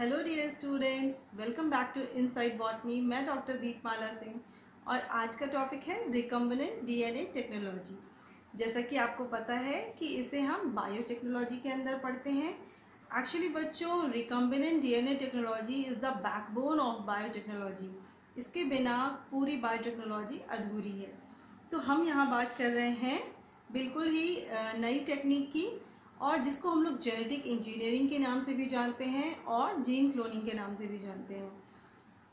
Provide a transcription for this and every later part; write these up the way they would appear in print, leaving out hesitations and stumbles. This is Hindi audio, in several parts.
Hello dear students, welcome back to inside botany. मैं डॉक्टर दीपमाला सिंह और आज का टॉपिक है रिकम्बिनेंट डीएनए टेक्नोलॉजी। जैसा कि आपको पता है कि इसे हम बायोटेक्नोलॉजी के अंदर पढ़ते हैं। एक्चुअली बच्चों, recombinant DNA technology is the backbone of biotechnology. इसके बिना पूरी बायोटेक्नोलॉजी अधूरी है। तो हम यहाँ बात कर रहे हैं बिल्कुल ही नई टेक्निक की, और जिसको हम लोग जेनेटिक इंजीनियरिंग के नाम से भी जानते हैं और जीन क्लोनिंग के नाम से भी जानते हैं।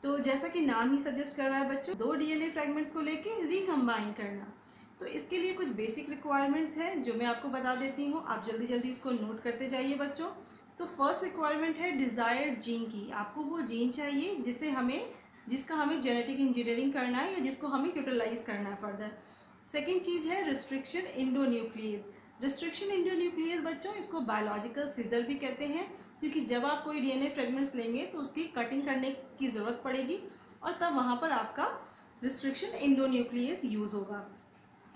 तो जैसा कि नाम ही सजेस्ट कर रहा है बच्चों, दो डीएनए फ्रैगमेंट्स को लेके रिकम्बाइन करना। तो इसके लिए कुछ बेसिक रिक्वायरमेंट्स हैं जो मैं आपको बता देती हूँ। आप जल्दी जल्दी इसको नोट करते जाइए बच्चों। तो फर्स्ट रिक्वायरमेंट है डिज़ायर्ड जीन की। आपको वो जीन चाहिए जिसका हमें जेनेटिक इंजीनियरिंग करना है या जिसको हमें यूटिलाइज करना है फर्दर। सेकेंड चीज़ है रिस्ट्रिक्शन इंडोन्यूक्लियस। रिस्ट्रिक्शन इंडोन्यूक्लियस बच्चों, इसको बायोलॉजिकल सीजर भी कहते हैं, क्योंकि जब आप कोई डीएनए फ्रेगमेंट्स लेंगे तो उसकी कटिंग करने की ज़रूरत पड़ेगी और तब वहाँ पर आपका रिस्ट्रिक्शन इंडोन्यूक्लियस यूज़ होगा।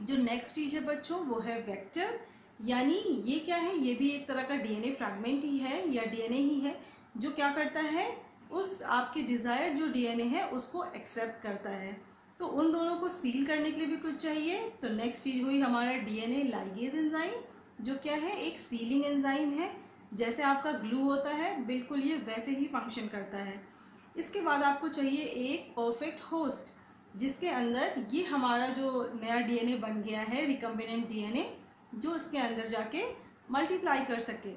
जो नेक्स्ट चीज़ है बच्चों वो है वेक्टर। यानी ये क्या है, ये भी एक तरह का डीएनए फ्रैगमेंट ही है या डीएनए ही है जो क्या करता है, उस आपके डिज़ायर्ड जो डीएनए है उसको एक्सेप्ट करता है। तो उन दोनों को सील करने के लिए भी कुछ चाहिए। तो नेक्स्ट चीज़ हुई हमारा डीएनए लाइगेज एंजाइम, जो क्या है, एक सीलिंग एंजाइम है। जैसे आपका ग्लू होता है, बिल्कुल ये वैसे ही फंक्शन करता है। इसके बाद आपको चाहिए एक परफेक्ट होस्ट, जिसके अंदर ये हमारा जो नया डीएनए बन गया है, रिकम्बिनेंट डीएनए, जो इसके अंदर जाके मल्टीप्लाई कर सके।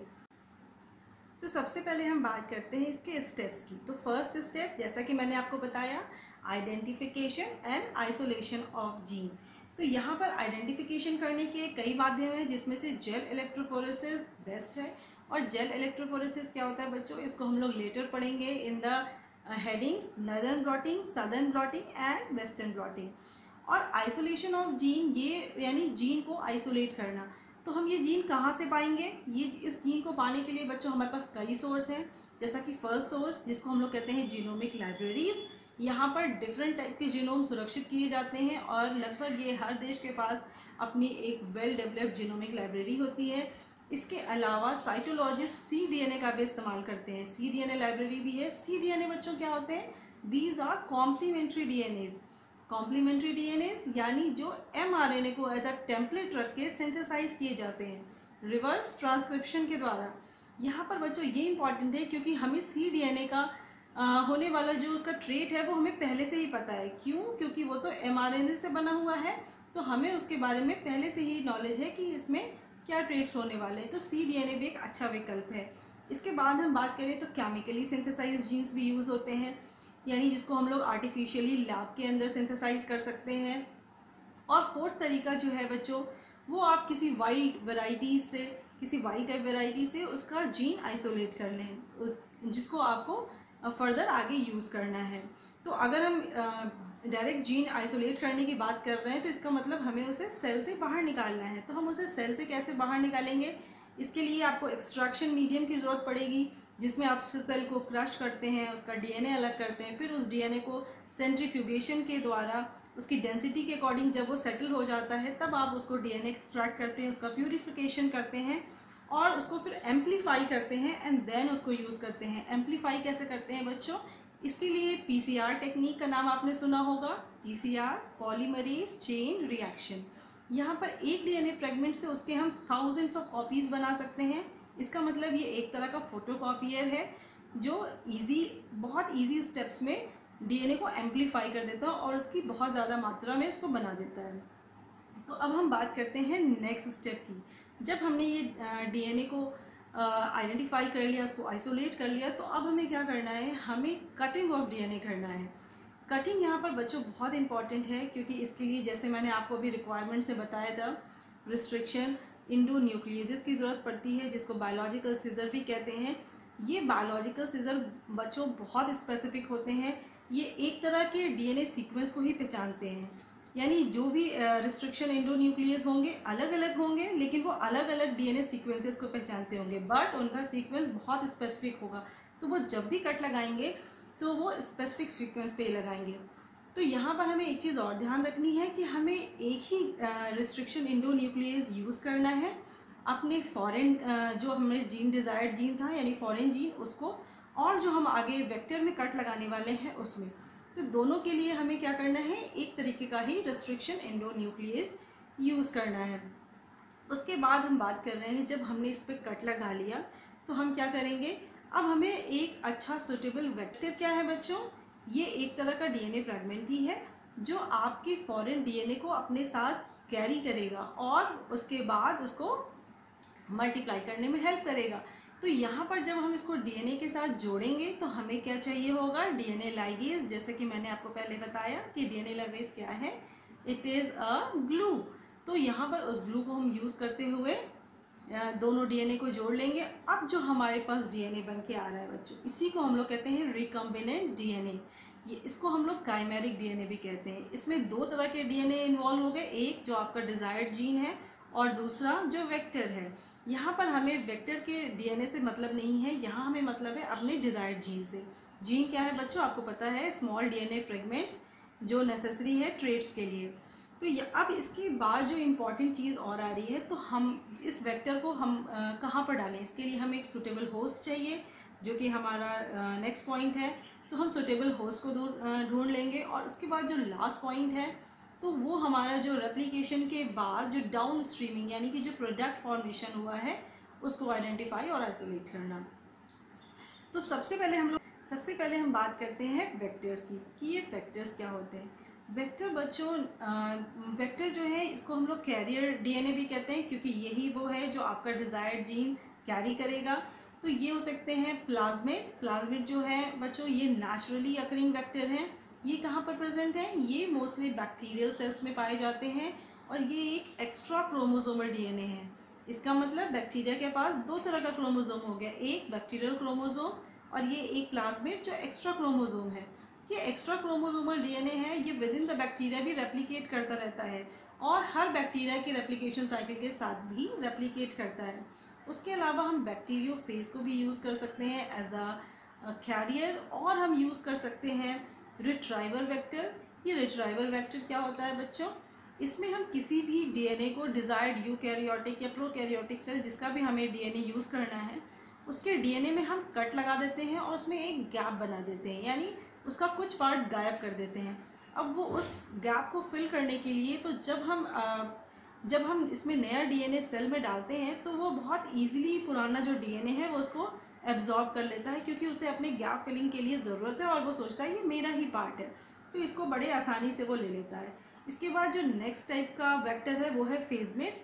तो सबसे पहले हम बात करते हैं इसके स्टेप्स की। तो फर्स्ट स्टेप, जैसा कि मैंने आपको बताया, identification and isolation of genes. तो यहाँ पर आइडेंटिफिकेशन करने के कई माध्यम हैं, जिसमें से जेल इलेक्ट्रोफोरेसिस बेस्ट है। और जेल इलेक्ट्रोफोरेसिस क्या होता है बच्चों, इसको हम लोग लेटर पढ़ेंगे in the headings northern blotting, southern blotting and western blotting. और आइसोलेशन ऑफ जीन, ये यानी जीन को आइसोलेट करना। तो हम ये जीन कहाँ से पाएंगे? ये इस जीन को पाने के लिए बच्चों हमारे पास कई सोर्स हैं। जैसा कि फर्स्ट सोर्स, जिसको हम लोग कहते हैं जीनोमिक लाइब्रेरीज। यहाँ पर डिफरेंट टाइप के जीनोम सुरक्षित किए जाते हैं और लगभग ये हर देश के पास अपनी एक वेल डेवलप्ड जीनोमिक लाइब्रेरी होती है। इसके अलावा साइटोलॉजिस्ट सी डीएनए का भी इस्तेमाल करते हैं। सी डीएनए लाइब्रेरी भी है। सी डीएनए बच्चों क्या होते हैं? These are complementary DNAs. Complementary DNAs यानी जो एमआरएनए को एज अ टेम्पलेट रख के सिंथेसाइज किए जाते हैं रिवर्स ट्रांसक्रिप्शन के द्वारा। यहाँ पर बच्चों ये इंपॉर्टेंट है, क्योंकि हमें सी डीएनए का होने वाला जो उसका ट्रेट है वो हमें पहले से ही पता है। क्यों? क्योंकि वो तो एमआरएनए से बना हुआ है, तो हमें उसके बारे में पहले से ही नॉलेज है कि इसमें क्या ट्रेट्स होने वाले हैं। तो सी डीएनए भी एक अच्छा विकल्प है। इसके बाद हम बात करें तो केमिकली सिंथेसाइज जीन्स भी यूज़ होते हैं, यानी जिसको हम लोग आर्टिफिशियली लैब के अंदर सिंथेसाइज कर सकते हैं। और फोर्थ तरीका जो है बच्चों, वो आप किसी वाइल्ड वेराइटीज से, किसी वाइल्ड टाइप वेराइटी से उसका जीन आइसोलेट कर लें, जिसको आपको फर्दर आगे यूज़ करना है। तो अगर हम डायरेक्ट जीन आइसोलेट करने की बात कर रहे हैं तो इसका मतलब हमें उसे सेल से बाहर निकालना है। तो हम उसे सेल से कैसे बाहर निकालेंगे? इसके लिए आपको एक्सट्रैक्शन मीडियम की ज़रूरत पड़ेगी, जिसमें आप सेल को क्रश करते हैं, उसका डीएनए अलग करते हैं, फिर उस डीएनए को सेंट्रीफ्यूगेशन के द्वारा उसकी डेंसिटी के अकॉर्डिंग जब वो सेटल हो जाता है तब आप उसको डीएनए एक्सट्रैक्ट करते हैं, उसका प्यूरिफिकेशन करते हैं और उसको फिर एम्पलीफाई करते हैं एंड देन उसको यूज़ करते हैं। एम्पलीफाई कैसे करते हैं बच्चों? इसके लिए पीसीआर टेक्निक का नाम आपने सुना होगा। PCR, polymerase chain reaction. यहाँ पर एक डीएनए फ्रेगमेंट से उसके हम थाउजेंड्स ऑफ कॉपीज़ बना सकते हैं। इसका मतलब ये एक तरह का फोटोकॉपियर है जो बहुत ईजी स्टेप्स में डीएनए को एम्पलीफाई कर देता है और उसकी बहुत ज़्यादा मात्रा में उसको बना देता है। तो अब हम बात करते हैं नेक्स्ट स्टेप की। जब हमने ये डीएनए को आइडेंटिफाई कर लिया, उसको आइसोलेट कर लिया, तो अब हमें क्या करना है? हमें कटिंग ऑफ डीएनए करना है। कटिंग यहाँ पर बच्चों बहुत इंपॉर्टेंट है, क्योंकि इसके लिए जैसे मैंने आपको अभी रिक्वायरमेंट से बताया था, रिस्ट्रिक्शन इंडोन्यूक्लियस की ज़रूरत पड़ती है, जिसको बायोलॉजिकल सीजर भी कहते हैं। ये बायोलॉजिकल सीजर बच्चों बहुत स्पेसिफिक होते हैं। ये एक तरह के डीएनए सीक्वेंस को ही पहचानते हैं, यानी जो भी रिस्ट्रिक्शन इंडोन्यूक्लियस होंगे अलग अलग होंगे, लेकिन वो अलग अलग डीएनए सीक्वेंसेस को पहचानते होंगे, बट उनका सीक्वेंस बहुत स्पेसिफिक होगा। तो वो जब भी कट लगाएंगे तो वो स्पेसिफिक सीक्वेंस पे लगाएंगे। तो यहाँ पर हमें एक चीज़ और ध्यान रखनी है कि हमें एक ही रिस्ट्रिक्शन इंडोन्यूक्लियस यूज़ करना है अपने फॉरेन जो हमें जीन डिज़ायर्ड जीन था यानी फॉरेन जीन, उसको और जो हम आगे वेक्टर में कट लगाने वाले हैं उसमें। तो दोनों के लिए हमें क्या करना है, एक तरीके का ही रिस्ट्रिक्शन एंडोन्यूक्लियस यूज़ करना है। उसके बाद हम बात कर रहे हैं, जब हमने इस पर कट लगा लिया तो हम क्या करेंगे, अब हमें एक अच्छा सुटेबल वेक्टर क्या है बच्चों, ये एक तरह का डीएनए फ्रैगमेंट ही है जो आपके फॉरेन डीएनए को अपने साथ कैरी करेगा और उसके बाद उसको मल्टीप्लाई करने में हेल्प करेगा। तो यहाँ पर जब हम इसको डीएनए के साथ जोड़ेंगे तो हमें क्या चाहिए होगा, डीएनए लाइगेज। जैसे कि मैंने आपको पहले बताया कि डीएनए लाइगेज क्या है, इट इज़ अ ग्लू। तो यहाँ पर उस ग्लू को हम यूज़ करते हुए दोनों डीएनए को जोड़ लेंगे। अब जो हमारे पास डीएनए बन के आ रहा है बच्चों, इसी को हम लोग कहते हैं रिकम्बिनेंट डीएनए। ये इसको हम लोग काइमेरिक डीएनए भी कहते हैं। इसमें दो तरह के डीएनए इन्वॉल्व हो गए, एक जो आपका डिजायर्ड जीन है और दूसरा जो वेक्टर है। यहाँ पर हमें वेक्टर के डीएनए से मतलब नहीं है, यहाँ हमें मतलब है अपने डिजायर्ड जीन से। जीन क्या है बच्चों, आपको पता है, स्मॉल डीएनए फ्रेगमेंट्स जो नेसेसरी है ट्रेट्स के लिए। तो अब इसके बाद जो इम्पॉर्टेंट चीज़ और आ रही है, तो हम इस वेक्टर को हम कहाँ पर डालें, इसके लिए हमें एक सुटेबल होस्ट चाहिए, जो कि हमारा नेक्स्ट पॉइंट है। तो हम सुटेबल होस्ट को ढूंढ लेंगे। और उसके बाद जो लास्ट पॉइंट है, तो वो हमारा जो रेप्लिकेशन के बाद जो डाउन स्ट्रीमिंग यानी कि जो प्रोडक्ट फॉर्मेशन हुआ है उसको आइडेंटिफाई और आइसोलेट करना। तो सबसे पहले हम बात करते हैं वेक्टर्स की, कि ये वेक्टर्स क्या होते हैं। वेक्टर बच्चों, वेक्टर जो है इसको हम लोग कैरियर डीएनए भी कहते हैं, क्योंकि यही वो है जो आपका डिजायर्ड जीन कैरी करेगा। तो ये हो सकते हैं प्लाज्मिड जो है बच्चों, ये नेचुरली अकरिंग वेक्टर हैं। ये कहाँ पर प्रेजेंट है, ये मोस्टली बैक्टीरियल सेल्स में पाए जाते हैं। और ये एक एक्स्ट्रा क्रोमोसोमल डीएनए है। इसका मतलब बैक्टीरिया के पास दो तरह का क्रोमोसोम हो गया, एक बैक्टीरियल क्रोमोसोम और ये एक प्लाज्मिड जो एक्स्ट्रा क्रोमोसोम है। ये एक्स्ट्रा क्रोमोसोमल डीएनए है, ये विद इन द बैक्टीरिया भी रेप्लिकेट करता रहता है और हर बैक्टीरिया के रेप्लिकेशन साइकिल के साथ भी रेप्लिकेट करता है। उसके अलावा हम बैक्टीरियोफेज को भी यूज़ कर सकते हैं एज अ कैरियर, और हम यूज़ कर सकते हैं रिट्राइवर वेक्टर। ये रिट्राइवर वेक्टर क्या होता है बच्चों, इसमें हम किसी भी डीएनए को डिजायर्ड यूकैरियोटिक या प्रोकैरियोटिक सेल, जिसका भी हमें डीएनए यूज़ करना है, उसके डीएनए में हम कट लगा देते हैं और उसमें एक गैप बना देते हैं, यानी उसका कुछ पार्ट गायब कर देते हैं। अब वो उस गैप को फिल करने के लिए, तो जब हम इसमें नया डीएनए सेल में डालते हैं तो वो बहुत इजीली पुराना जो डीएनए है वो उसको एब्जॉर्ब कर लेता है, क्योंकि उसे अपने गैप फिलिंग के लिए ज़रूरत है और वो सोचता है ये मेरा ही पार्ट है, तो इसको बड़े आसानी से वो ले लेता है। इसके बाद जो नेक्स्ट टाइप का वेक्टर है वो है फेजमेट्स।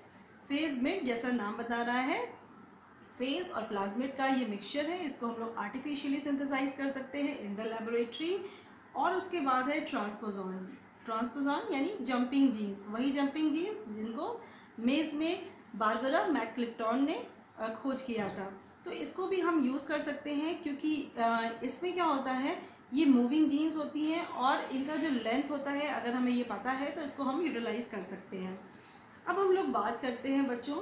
फेजमेट जैसा नाम बता रहा है, फेज और प्लाज्मिड का ये मिक्सचर है, इसको हम लोग आर्टिफिशियली सिंथेसाइज कर सकते हैं इन द लेबोरेटरी। और उसके बाद है ट्रांसपोजॉन यानी जंपिंग जीन्स, वही जंपिंग जीन्स जिनको मेज में बारबरा मैकक्लिफ्टन ने खोज किया था। तो इसको भी हम यूज़ कर सकते हैं, क्योंकि इसमें क्या होता है, ये मूविंग जीन्स होती हैं और इनका जो लेंथ होता है, अगर हमें ये पता है तो इसको हम यूटिलाइज कर सकते हैं। अब हम लोग बात करते हैं बच्चों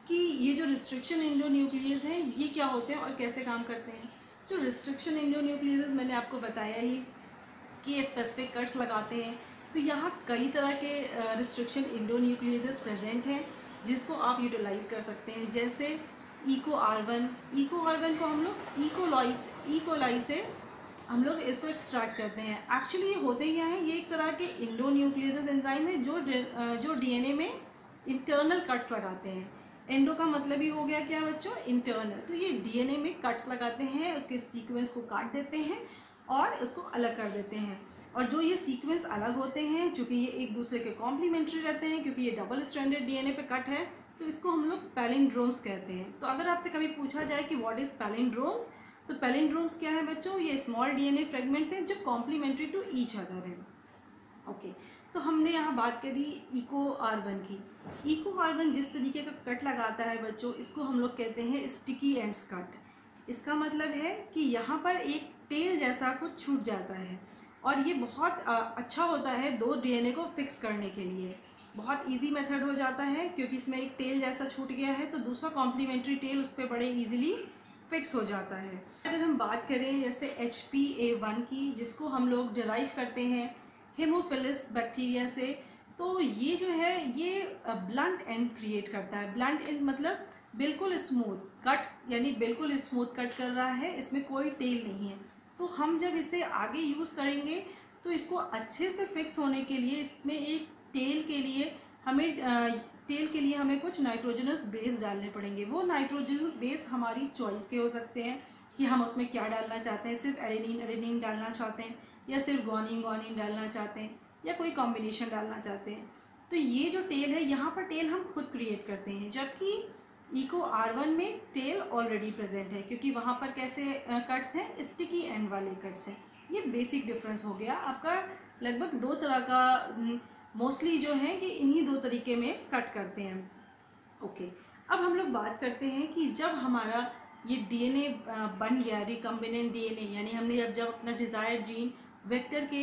कि ये जो रिस्ट्रिक्शन एंडोन्यूक्लियस हैं ये क्या होते हैं और कैसे काम करते हैं। तो रिस्ट्रिक्शन एंडोन्यूक्लियस मैंने आपको बताया ही कि ये स्पेसिफिक कट्स लगाते हैं। तो यहाँ कई तरह के रिस्ट्रिक्शन एंडोन्यूक्लियस प्रेजेंट हैं जिसको आप यूटिलाइज कर सकते हैं, जैसे इको आर1 को हम लोग इकोलाई से हम लोग इसको एक्सट्रैक्ट करते हैं। एक्चुअली ये होते क्या है, ये एक तरह के एंडोन्यूक्लियस एंजाइम है जो डीएनए में इंटरनल कट्स लगाते हैं। एंडो का मतलब ही हो गया क्या बच्चों, इंटरनल। तो ये डीएनए में कट्स लगाते हैं, उसके सीक्वेंस को काट देते हैं और उसको अलग कर देते हैं। और जो ये सीक्वेंस अलग होते हैं, चूँकि ये एक दूसरे के कॉम्प्लीमेंट्री रहते हैं, क्योंकि ये डबल स्ट्रैंडेड डीएनए पे कट है, तो इसको हम लोग पैलिंड्रोम्स कहते हैं। तो अगर आपसे कभी पूछा जाए कि व्हाट इज़ पैलिंड्रोम्स, तो पैलिंड्रोम्स क्या है बच्चों, ये स्मॉल डीएनए फ्रेगमेंट्स हैं जो कॉम्प्लीमेंट्री टू ईच अदर है। ओके, तो हमने यहाँ बात करी इको आर1 की। इको आर1 जिस तरीके का कट लगाता है बच्चों, इसको हम लोग कहते हैं स्टिकी एंड्स कट। इसका मतलब है कि यहाँ पर एक टेल जैसा कुछ छूट जाता है और ये बहुत अच्छा होता है दो डीएनए को फिक्स करने के लिए। बहुत इजी मेथड हो जाता है, क्योंकि इसमें एक टेल जैसा छूट गया है तो दूसरा कॉम्प्लीमेंट्री टेल उस पर बड़े इजीली फिक्स हो जाता है। अगर हम बात करें जैसे HPA1 की, जिसको हम लोग डिराइव करते हैं हेमोफिलस बैक्टीरिया से, तो ये जो है ये ब्लंट एंड क्रिएट करता है। ब्लंट एंड मतलब बिल्कुल स्मूथ कट, यानी बिल्कुल स्मूथ कट कर रहा है, इसमें कोई टेल नहीं है। तो हम जब इसे आगे यूज़ करेंगे तो इसको अच्छे से फिक्स होने के लिए इसमें एक टेल के लिए हमें कुछ नाइट्रोजनस बेस डालने पड़ेंगे। वो नाइट्रोजनस बेस हमारी चॉइस के हो सकते हैं कि हम उसमें क्या डालना चाहते हैं, सिर्फ एडेनिन डालना चाहते हैं, या सिर्फ गोनिन डालना चाहते हैं, या कोई कॉम्बिनेशन डालना चाहते हैं। तो ये जो टेल है, यहाँ पर टेल हम खुद क्रिएट करते हैं, जबकि इको R1 में टेल ऑलरेडी प्रेजेंट है, क्योंकि वहाँ पर कैसे कट्स हैं, स्टिकी एंड वाले कट्स हैं। ये बेसिक डिफरेंस हो गया आपका। लगभग दो तरह का मोस्टली जो है कि इन्हीं दो तरीके में कट करते हैं। ओके, अब हम लोग बात करते हैं कि जब हमारा ये डीएनए बन गया, रिकम्बिनेंट डीएनए, यानी हमने जब अपना डिज़ायर्ड जीन वेक्टर के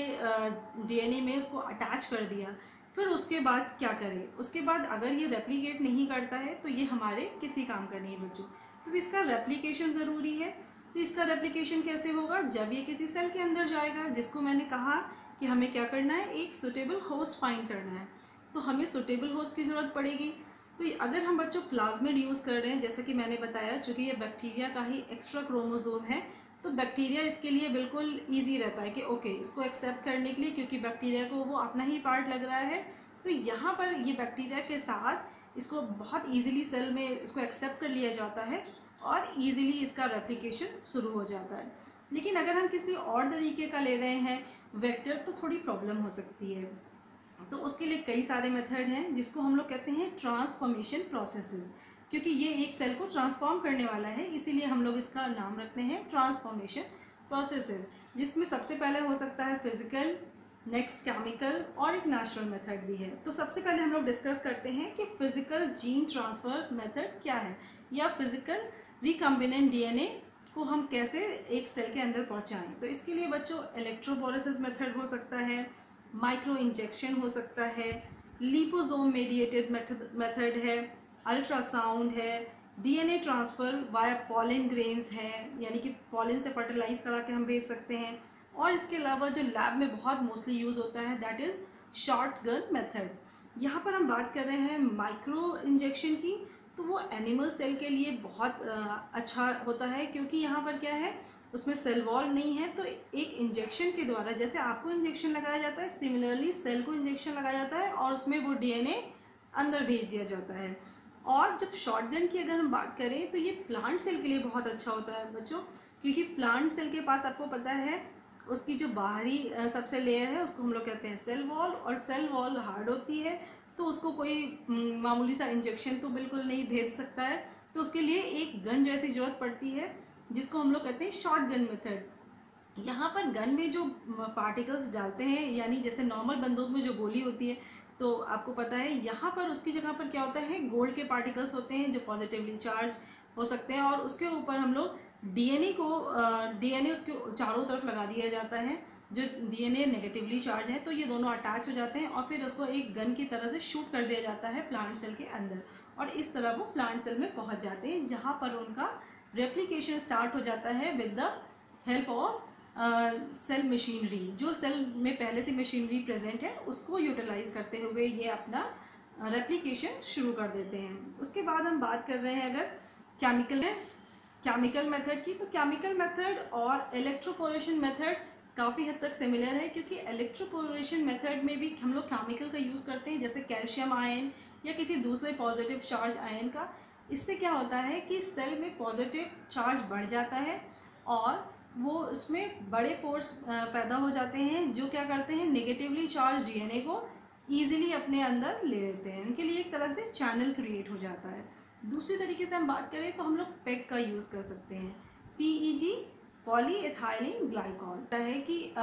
डीएनए में उसको अटैच कर दिया, फिर उसके बाद क्या करें? उसके बाद अगर ये रेप्लिकेट नहीं करता है तो ये हमारे किसी काम का नहीं है बच्चों। तो इसका रेप्लिकेशन ज़रूरी है। तो इसका रेप्लिकेशन कैसे होगा? जब ये किसी सेल के अंदर जाएगा, जिसको मैंने कहा कि हमें क्या करना है, एक सुटेबल होस्ट फाइंड करना है। तो हमें सुटेबल होस्ट की ज़रूरत पड़ेगी। तो अगर हम बच्चों प्लाज्मिड यूज़ कर रहे हैं, जैसा कि मैंने बताया, चूँकि ये बैक्टीरिया का ही एक्स्ट्रा क्रोमोसोम है, तो बैक्टीरिया इसके लिए बिल्कुल ईजी रहता है कि ओके इसको एक्सेप्ट करने के लिए, क्योंकि बैक्टीरिया को वो अपना ही पार्ट लग रहा है। तो यहाँ पर ये बैक्टीरिया के साथ इसको बहुत ईजिली सेल में इसको एक्सेप्ट कर लिया जाता है और ईजिली इसका रेप्लिकेशन शुरू हो जाता है। लेकिन अगर हम किसी और तरीके का ले रहे हैं वेक्टर, तो थोड़ी प्रॉब्लम हो सकती है। तो उसके लिए कई सारे मेथड हैं, जिसको हम लोग कहते हैं ट्रांसफॉर्मेशन प्रोसेसेस, क्योंकि ये एक सेल को ट्रांसफॉर्म करने वाला है, इसीलिए हम लोग इसका नाम रखते हैं ट्रांसफॉर्मेशन प्रोसेसेस, जिसमें सबसे पहले हो सकता है फिजिकल, नेक्स्ट केमिकल और एक नेचुरल मेथड भी है। तो सबसे पहले हम लोग डिस्कस करते हैं कि फिजिकल जीन ट्रांसफ़र मेथड क्या है, या फिजिकल रिकम्बिनेंट डीएनए को हम कैसे एक सेल के अंदर पहुंचाएं। तो इसके लिए बच्चों इलेक्ट्रोपोरेसिस मेथड हो सकता है, माइक्रो इंजेक्शन हो सकता है, लिपोसोम मेडिएटेड मेथड है, अल्ट्रासाउंड है, DNA transfer via pollen grains है, यानी कि पॉलन से फर्टिलाइज करा के हम भेज सकते हैं। और इसके अलावा जो लैब में बहुत मोस्टली यूज़ होता है, दैट इज़ शॉटगन मेथड। यहाँ पर हम बात कर रहे हैं माइक्रो इंजेक्शन की, तो वो एनिमल सेल के लिए बहुत अच्छा होता है, क्योंकि यहाँ पर क्या है, उसमें सेल वॉल नहीं है। तो एक इंजेक्शन के द्वारा, जैसे आपको इंजेक्शन लगाया जाता है, सिमिलरली सेल को इंजेक्शन लगाया जाता है और उसमें वो डीएनए अंदर भेज दिया जाता है। और जब शॉटगन की अगर हम बात करें, तो ये प्लांट सेल के लिए बहुत अच्छा होता है बच्चों, क्योंकि प्लांट सेल के पास आपको पता है उसकी जो बाहरी सबसे लेयर है उसको हम लोग कहते हैं सेल वॉल, और सेल वॉल हार्ड होती है, तो उसको कोई मामूली सा इंजेक्शन तो बिल्कुल नहीं भेज सकता है। तो उसके लिए एक गन जैसी ज़रूरत पड़ती है, जिसको हम लोग कहते हैं शॉटगन मेथड। यहाँ पर गन में जो पार्टिकल्स डालते हैं, यानी जैसे नॉर्मल बंदूक में जो गोली होती है, तो आपको पता है यहाँ पर उसकी जगह पर क्या होता है, गोल्ड के पार्टिकल्स होते हैं जो पॉजिटिवली चार्ज हो सकते हैं, और उसके ऊपर हम लोग डीएनए उसके चारों तरफ लगा दिया जाता है, जो डीएनए नेगेटिवली चार्ज है, तो ये दोनों अटैच हो जाते हैं और फिर उसको एक गन की तरह से शूट कर दिया जाता है प्लांट सेल के अंदर, और इस तरह वो प्लांट सेल में पहुंच जाते हैं, जहाँ पर उनका रेप्लिकेशन स्टार्ट हो जाता है with the help of cell machinery. जो सेल में पहले से मशीनरी प्रेजेंट है उसको यूटिलाइज करते हुए ये अपना रेप्लिकेशन शुरू कर देते हैं। उसके बाद हम बात कर रहे हैं अगर केमिकल मेथड की, तो केमिकल मेथड और इलेक्ट्रोपोरेशन मेथड काफ़ी हद तक सिमिलर है, क्योंकि इलेक्ट्रोपोरेशन मेथड में भी हम लोग केमिकल का यूज़ करते हैं, जैसे कैल्शियम आयन या किसी दूसरे पॉजिटिव चार्ज आयन का। इससे क्या होता है कि सेल में पॉजिटिव चार्ज बढ़ जाता है और वो उसमें बड़े पोर्स पैदा हो जाते हैं, जो क्या करते हैं, नेगेटिवली चार्ज डीएनए को ईजिली अपने अंदर ले लेते हैं। उनके लिए एक तरह से चैनल क्रिएट हो जाता है। दूसरी तरीके से हम बात करें तो हम लोग पेग का यूज़ कर सकते हैं, PEG पॉलीएथाइलिन ग्लाइकॉल, है कि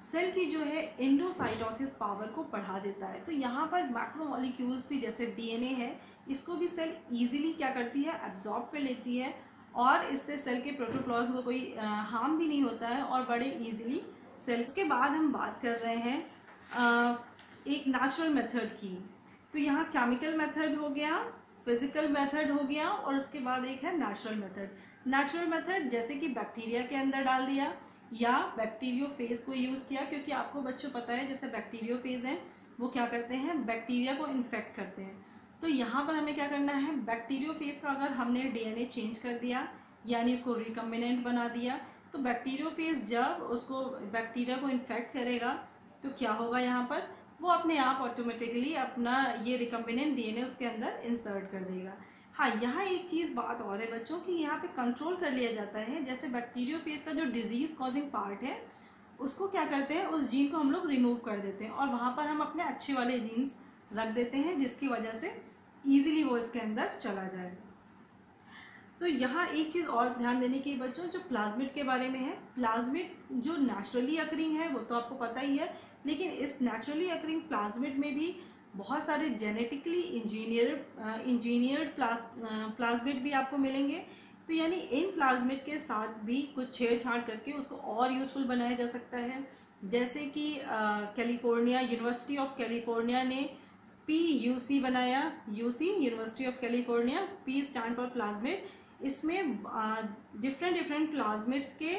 सेल की जो है एंडोसाइटोसिस पावर को बढ़ा देता है। तो यहाँ पर मैक्रोमोलिक्यूल्स भी, जैसे डीएनए है, इसको भी सेल इजीली क्या करती है, एब्जॉर्ब कर लेती है, और इससे सेल के प्रोटोप्लाज्म को कोई हार्म भी नहीं होता है और बड़े इजीली सेल। उसके बाद हम बात कर रहे हैं एक नेचुरल मेथड की। तो यहाँ केमिकल मेथड हो गया, फिजिकल मेथड हो गया, और उसके बाद एक है नेचुरल मेथड। नेचुरल मेथड जैसे कि बैक्टीरिया के अंदर डाल दिया या बैक्टीरियोफेज को यूज़ किया, क्योंकि आपको बच्चों पता है जैसे बैक्टीरियोफेज हैं वो क्या करते हैं, बैक्टीरिया को इन्फेक्ट करते हैं। तो यहाँ पर हमें क्या करना है, बैक्टीरियोफेज का अगर हमने डीएनए चेंज कर दिया यानी उसको रिकम्बिनेंट बना दिया, तो बैक्टीरियोफेज जब उसको बैक्टीरिया को इन्फेक्ट करेगा तो क्या होगा, यहाँ पर वो अपने आप ऑटोमेटिकली अपना ये रिकम्बिनेंट डीएनए उसके अंदर इंसर्ट कर देगा। हाँ, यहाँ एक चीज़ बात और है बच्चों कि यहाँ पे कंट्रोल कर लिया जाता है, जैसे बैक्टीरियोफेज का जो डिजीज कॉजिंग पार्ट है उसको क्या करते हैं, उस जीन को हम लोग रिमूव कर देते हैं और वहाँ पर हम अपने अच्छे वाले जीन्स रख देते हैं, जिसकी वजह से ईजिली वो इसके अंदर चला जाए। तो यहाँ एक चीज़ और ध्यान देने की बच्चों, जो प्लाज्मिड के बारे में है, प्लाज्मिड जो नेचुरली अकरिंग है वो तो आपको पता ही है, लेकिन इस नेचुरली अकरिंग प्लाज्मिड में भी बहुत सारे जेनेटिकली इंजीनियर्ड प्लाज्मिड भी आपको मिलेंगे। तो यानी इन प्लाज्मिड के साथ भी कुछ छेड़छाड़ करके उसको और यूज़फुल बनाया जा सकता है। जैसे कि कैलिफोर्निया, यूनिवर्सिटी ऑफ कैलिफोर्निया ने PUC बनाया, UC university of California, P stand for plasmid. इसमें डिफरेंट प्लाज्मिड्स के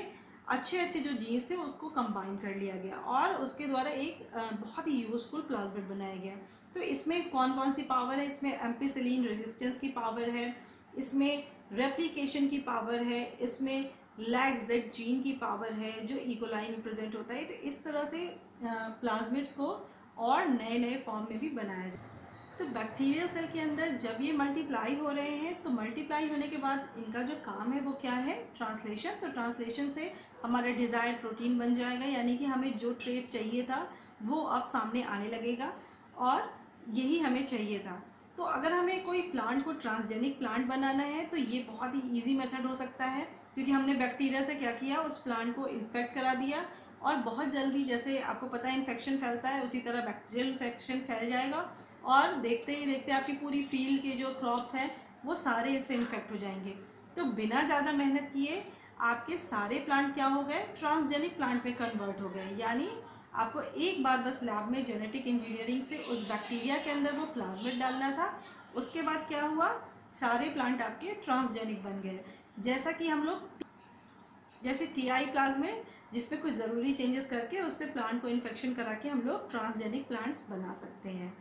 अच्छे जो जीन्स थे उसको कंबाइन कर लिया गया और उसके द्वारा एक बहुत ही यूज़फुल प्लाज्मिड बनाया गया। तो इसमें कौन कौन सी पावर है, इसमें एम्पिसिलिन रेजिस्टेंस की पावर है, इसमें रेप्लिकेशन की पावर है, इसमें लैग-जेड जीन की पावर है जो इकोलाई में प्रेजेंट होता है। तो इस तरह से प्लाज्मिड्स को और नए नए फॉर्म में भी बनाया जाए। तो बैक्टीरियल सेल के अंदर जब ये मल्टीप्लाई हो रहे हैं तो मल्टीप्लाई होने के बाद इनका जो काम है वो क्या है, ट्रांसलेशन। तो ट्रांसलेशन से हमारा डिज़ायर्ड प्रोटीन बन जाएगा, यानी कि हमें जो ट्रेट चाहिए था वो अब सामने आने लगेगा और यही हमें चाहिए था। तो अगर हमें कोई प्लांट को ट्रांसजेनिक प्लांट बनाना है तो ये बहुत ही ईजी मेथड हो सकता है, क्योंकि हमने बैक्टीरिया से क्या किया, उस प्लांट को इन्फेक्ट करा दिया और बहुत जल्दी, जैसे आपको पता है इन्फेक्शन फैलता है, उसी तरह बैक्टीरियल इन्फेक्शन फैल जाएगा और देखते ही देखते आपकी पूरी फील्ड के जो क्रॉप्स हैं वो सारे इससे इन्फेक्ट हो जाएंगे। तो बिना ज़्यादा मेहनत किए आपके सारे प्लांट क्या हो गए, ट्रांसजेनिक प्लांट में कन्वर्ट हो गए। यानी आपको एक बार बस लैब में जेनेटिक इंजीनियरिंग से उस बैक्टीरिया के अंदर वो प्लाज्मिड डालना था, उसके बाद क्या हुआ, सारे प्लांट आपके ट्रांसजेनिक बन गए। जैसा कि हम लोग जैसे TI प्लाज्मिड, जिसमें कुछ ज़रूरी चेंजेस करके उससे प्लांट को इन्फेक्शन करा के हम लोग ट्रांसजेनिक प्लांट्स बना सकते हैं।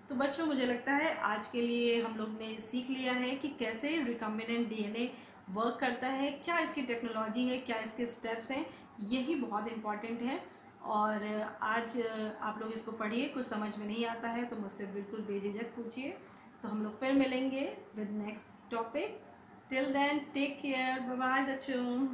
तो बच्चों मुझे लगता है आज के लिए हम लोग ने सीख लिया है कि कैसे रिकम्बिनेंट DNA वर्क करता है, क्या इसकी टेक्नोलॉजी है, क्या इसके स्टेप्स हैं, यही बहुत इम्पॉर्टेंट है। और आज आप लोग इसको पढ़िए, कुछ समझ में नहीं आता है तो मुझसे बिल्कुल बेझिझक पूछिए। तो हम लोग फिर मिलेंगे with next topic. Till then take care, bye bye बच्चों।